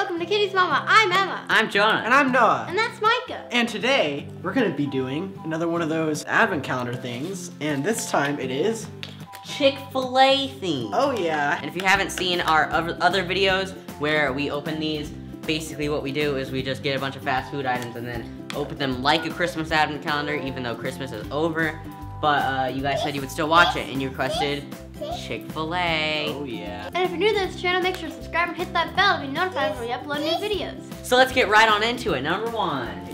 welcome to KittiesMama. I'm Emma. I'm Jonah. And I'm Noah. And that's Micah. And today, we're gonna be doing another one of those advent calendar things. And this time it is Chick-fil-A theme. Oh yeah. And if you haven't seen our other videos where we open these, basically what we do is we just get a bunch of fast food items and then open them like a Christmas advent calendar, even though Christmas is over. But you guys said you would still watch it, and you requested Chick-fil-A. Oh yeah. And if you're new to this channel, make sure to subscribe and hit that bell to be notified when we upload new videos. So let's get right on into it. Number one.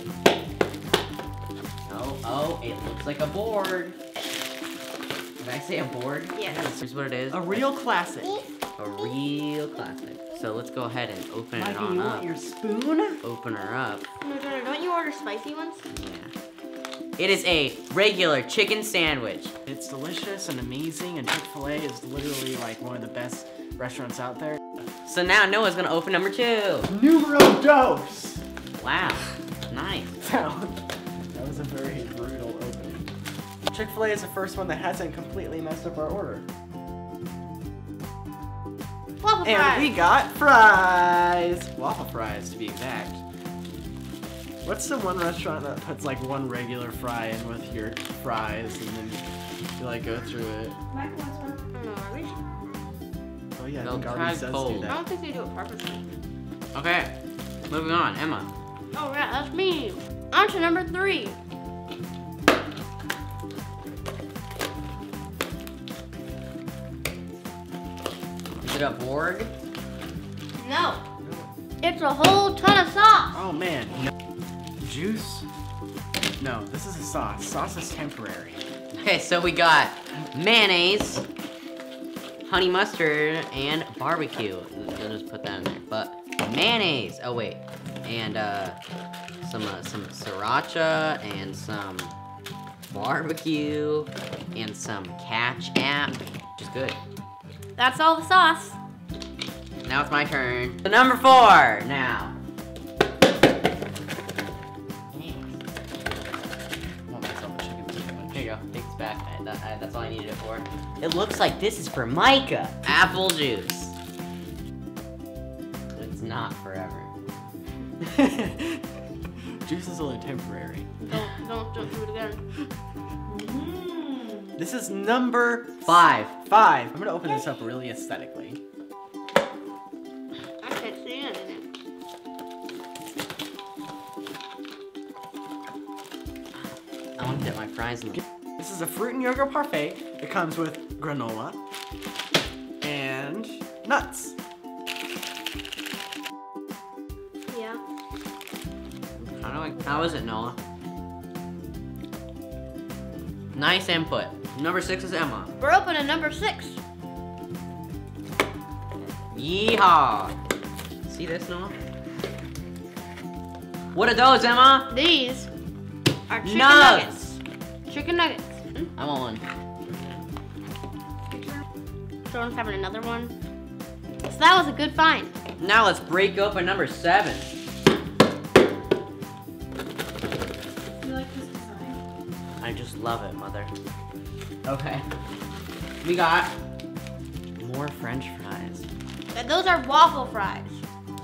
Oh, it looks like a board. Did I say a board? Yes. Here's what it is. A real classic. A real classic. So let's go ahead and open it Mikey, on you up. want your spoon? Open her up. No, Jonah, don't you order spicy ones? Yeah. It is a regular chicken sandwich. It's delicious and amazing, and Chick-fil-A is literally like one of the best restaurants out there. So now Noah's gonna open number 2. Numero dos. Wow, nice. That was a very brutal opening. Chick-fil-A is the first one that hasn't completely messed up our order. Waffle fries. And we got fries. Waffle fries, to be exact. What's the one restaurant that puts like one regular fry in with your fries and then you like go through it? Mike wants one. No, are we? Oh yeah, I They'll think try Arby's does cold. do I that. don't think they do it purposely. Okay, moving on, Emma. Oh yeah, that's me. On to number 3. Is it a board? No. It's a whole ton of sauce. Oh man. Juice? No, this is a sauce. Sauce is temporary. Okay, so we got mayonnaise, honey mustard, and barbecue. I'll just put that in there. But mayonnaise. Oh wait, and some sriracha and some barbecue and some ketchup, which is good. That's all the sauce. Now it's my turn. So number 4 now. Here you go. Take this back. That's all I needed it for. It looks like this is for Micah. Apple juice. It's not forever. Juice is only temporary. Don't do it again. This is number 5. 5. I'm gonna open this up really aesthetically. I can't see anything. I want to dip my fries in the... This is a fruit and yogurt parfait. It comes with granola and nuts. Yeah. How is it, Noah? Nice input. Number 6 is Emma. We're opening number 6. Yeehaw! See this, Noah? What are those, Emma? These are chicken Nuggets. nuggets. Chicken nuggets. I want one. Jordan's having another one. So that was a good find. Now let's break open number 7. You like this design? I just love it, mother. Okay. We got more French fries. And those are waffle fries.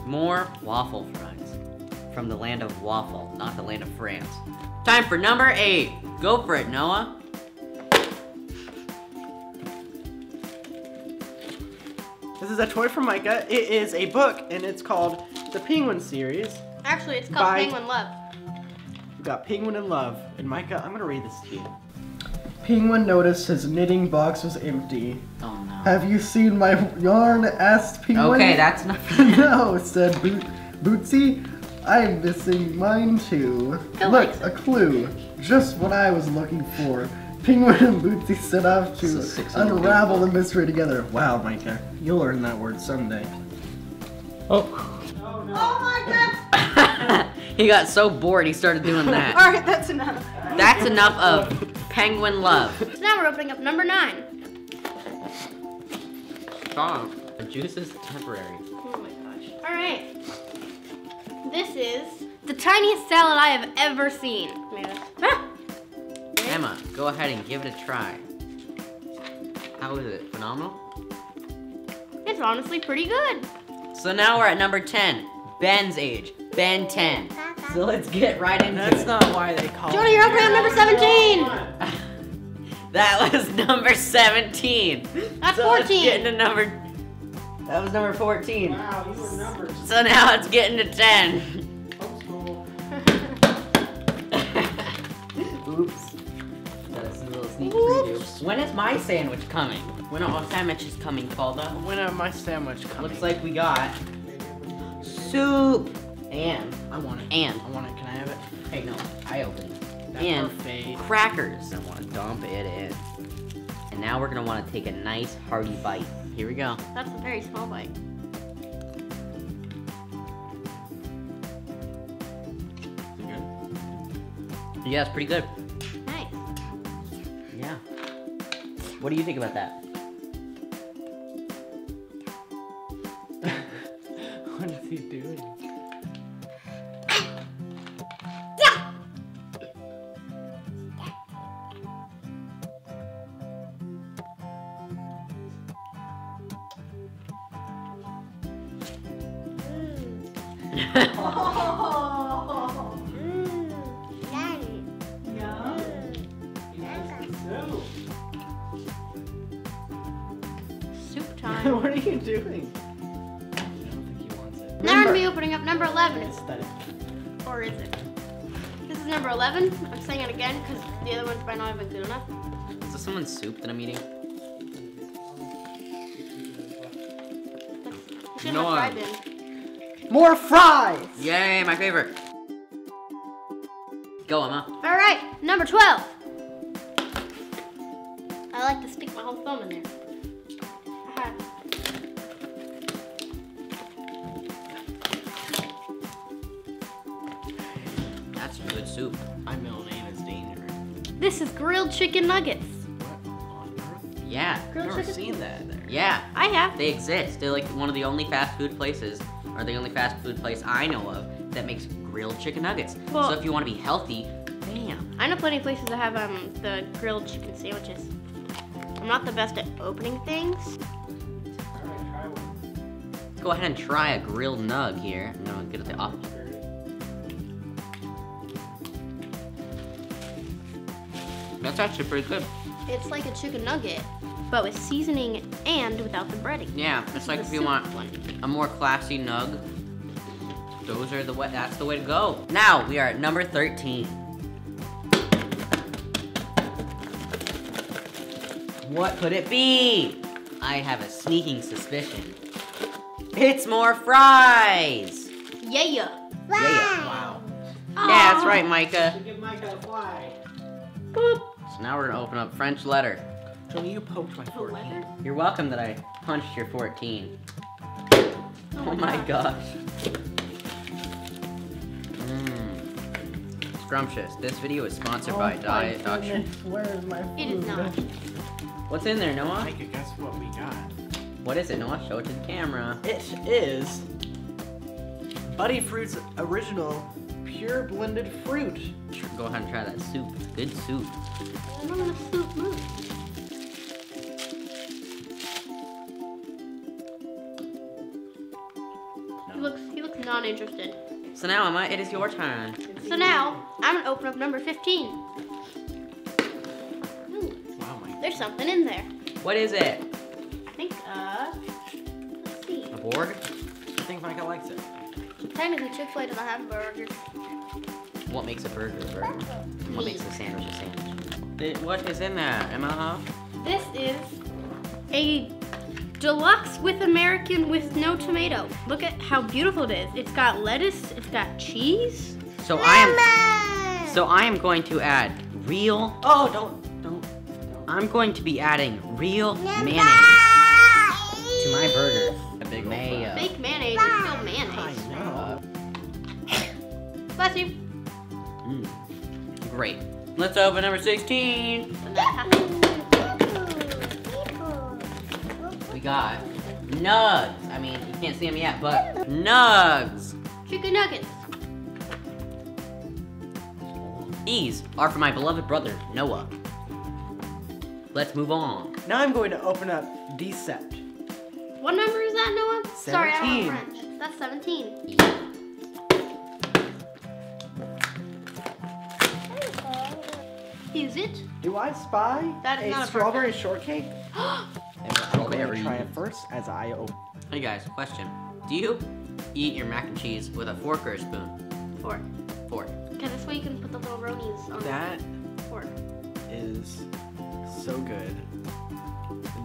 More waffle fries. From the land of waffle, not the land of France. Time for number 8. Go for it, Noah. This is a toy from Micah. It is a book, and it's called The Penguin Series. Actually, it's called By- Penguin Love. We've got Penguin in Love. And Micah, I'm gonna read this to you. Penguin noticed his knitting box was empty. Oh no. Have you seen my yarn? Asked Penguin. Okay, that's not... No, said Bootsy. I'm missing mine too. Go Look, Lisa. a clue. Just what I was looking for. Penguin and Bootsy set off This to is 600 unravel the book. mystery together. Wow, Micah, you'll learn that word someday. Oh. Oh my god! He got so bored he started doing that. Alright, that's enough. That's enough of penguin love. So now we're opening up number 9. Stop. The juice is temporary. Oh my gosh. Alright. This is the tiniest salad I have ever seen. Ah! Emma, go ahead and give it a try. How is it? Phenomenal? It's honestly pretty good. So now we're at number 10. Ben's age. Ben 10. So let's get right into That's it. not why they call Jody, it. you're opening up number 17. That was number 17. That's So let's 14. get into number... That was number 14. Wow, you were numbers. So now it's getting to 10. Homeschool. Oops. That's a little sneak preview. When is my sandwich coming? When are our sandwiches coming, Calda? When are my sandwich coming? Looks like we got soup and I want it. and I want it. Can I have it? hey no, I opened it. That And Parfait. crackers. I want to dump it in. And now we're gonna want to take a nice hearty bite. Here we go. That's a very small bite. Yeah, it's pretty good. Nice. Yeah. What do you think about that? What is he doing? Soup time. What are you doing? I don't think he wants it. Now I'm gonna be opening up number 11. Aesthetic. Or is it? This is number 11. I'm saying it again because the other ones might not have been good enough. Is this someone's soup that I'm eating? Let's You get know my what? fry bin. More fries! Yay, my favorite. Go, Emma. All right, number 12. I like to stick my whole thumb in there. Aha. That's good soup. My middle name is Danger. This is grilled chicken nuggets. What on earth? Yeah. I've Grilled never chicken? seen that there. Yeah. I have. They exist. They're like one of the only fast food places, or the only fast food place I know of that makes grilled chicken nuggets. Well- so if you want to be healthy, bam. I know plenty of places that have the grilled chicken sandwiches. I'm not the best at opening things. Alright, try one. Let's go ahead and try a grilled nug here. I'm gonna get it off. That's actually pretty good. It's like a chicken nugget, but with seasoning and without the breading. Yeah, it's like The if you soup want one. a more classy nug, those are the way. That's the way to go. Now we are at number 13. What could it be? I have a sneaking suspicion. It's more fries. Yeah. Yeah. Wow. Yeah, that's right, Micah. Give Micah a fly. Boop. So now we're gonna open up French letter. Johnny, you poked my 14. You're welcome that I punched your 14. Oh my gosh. Scrumptious. This video is sponsored by Diet Dr. Where's my food? It is not. What's in there, Noah? Micah, guess what we got? What is it, Noah? Show it to the camera. It is Buddy Fruit's original pure blended fruit. Go ahead and try that soup. It's good soup. I don't want to soup move. He looks non-interested. So now, Emma, it is your turn. So now, I'm gonna open up number 15. Ooh, Wow, Mike. there's something in there. What is it? I think, let's see. A board? I think Micah likes it. Technically, Chick-fil-A doesn't have burgers. What makes a burger a burger? And what makes a sandwich a sandwich? What is in there, Emma? This is a deluxe with American with no tomato. Look at how beautiful it is. It's got lettuce, it's got cheese. So I am going to add real. Oh, don't. I'm going to be adding real mayonnaise to my burger. A big Mayo. Fake mayonnaise is still mayonnaise. know. Bless you. Great. Let's open number 16. We got nugs. I mean, you can't see them yet, but nugs. Chicken nuggets. These are for my beloved brother, Noah. Let's move on. Now I'm going to open up Decept. What number is that, Noah? Sorry, I don't 17. know French. That's 17. Is it? Do I spy That is not a strawberry shortcake? And I'm going to try Strawberry. it first as I open. Hey guys, question. Do you eat your mac and cheese with a fork or a spoon? Fork. Fork. Because this way you can put the little ronies on That the fork. is so good.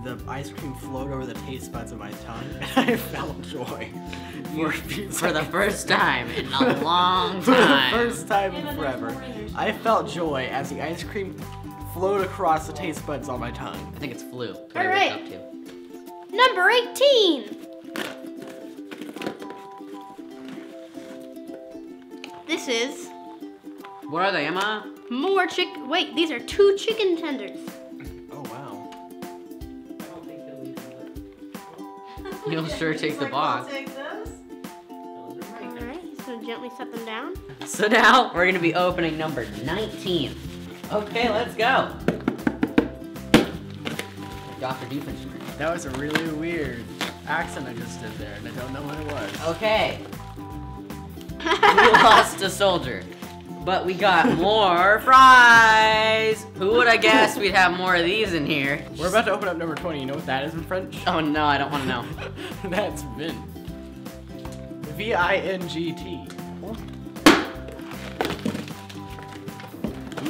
The ice cream flowed over the taste buds of my tongue, and I felt joy for a few For the seconds. first time in a long For the time. first time in forever, I felt joy as the ice cream flowed across the taste buds on my tongue. I think it's flu. All right. Up to. Number 18. This is What are they, Emma? more wait, these are 2 chicken tenders. Oh wow. You'll sure take the box. Alright, he's gonna gently set them down. So now we're gonna be opening number 19. Okay, let's go. Dr. Doofenshmirtz. That was a really weird accent I just did there, and I don't know what it was. Okay. We lost a soldier, but we got more fries. Who would have guessed we'd have more of these in here? We're about to open up number 20. You know what that is in French? Oh no, I don't want to know. That's Vin. V-I-N-G-T.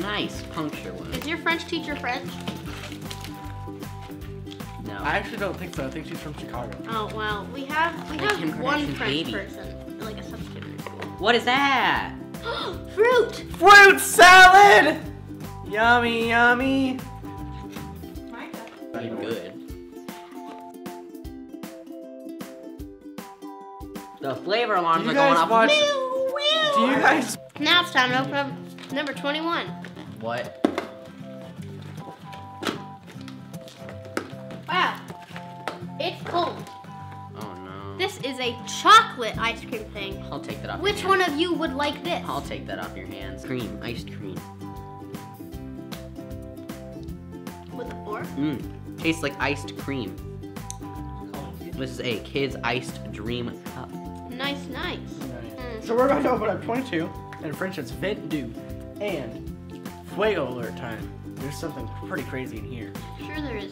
Nice puncture one. Is your French teacher French? No. I actually don't think so. I think she's from Chicago. Oh well, we have Kim one Kardashian's French baby. person, like a substitute in school. What is that? Fruit! Fruit salad! Yummy, yummy. Pretty good. The flavor alarms Do are you going guys off. watch- Woo, woo. Do you guys? Now it's time to open up number 21. What? Wow, it's cold. Oh no. This is a chocolate ice cream thing. I'll take that off. Which your one hands. of you would like this? I'll take that off your hands. Cream, iced cream. With a fork? Mmm, tastes like iced cream. This is a kid's iced dream cup. Nice, nice. Mm. So we're about to open up 22, and in French it's vent du, and fuego alert time. There's something pretty crazy in here. Sure there is.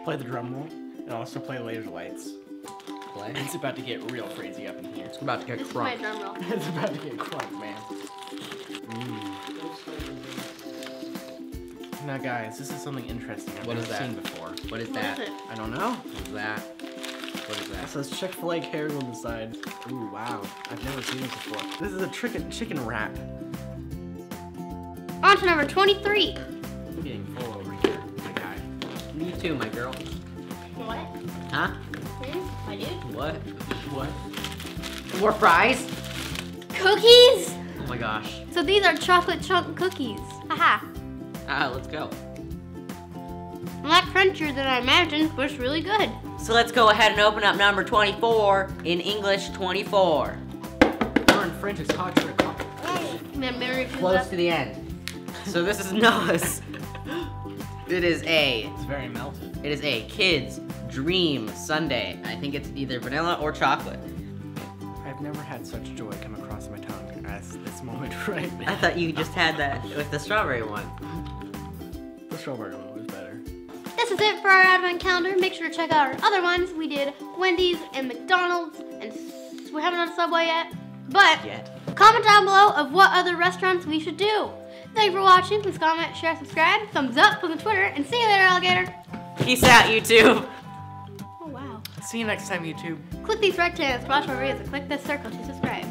Play the drum roll, and also play laser lights. Play. It's about to get real crazy up in here. It's about to get This is my crunk. drum roll. It's about to get crunk, man. Now guys, this is something interesting I've What never is that? seen before. What is What that? is it? I don't know. What is that? What is It that? says Chick-fil-A carrot on the side. Ooh, wow. I've never seen this before. This is a chicken wrap. On to number 23. I'm getting full over here, my guy. Me too, my girl. What? Huh? My dude? What? What? More fries? Cookies? Oh my gosh. So these are chocolate chunk cookies. Haha. Ah, let's go. A lot crunchier than I imagined, but it's really good. So let's go ahead and open up number 24 in English 24. Or in French, it's hot trick. Close to the end. So this is Noah's. It is It's very melted. a kid's dream sundae. I think it's either vanilla or chocolate. I've never had such joy come across my tongue as this moment right now. I thought you just had that with the strawberry one. The strawberry one was better. This is it for our advent calendar. Make sure to check out our other ones. We did Wendy's and McDonald's, and we haven't done Subway yet. But Yet. comment down below of what other restaurants we should do. Thank you for watching. Please comment, share, subscribe, thumbs up, click on Twitter, and see you later, alligator. Peace out, YouTube. Oh wow. See you next time, YouTube. Click these rectangles to watch more videos and click this circle to subscribe.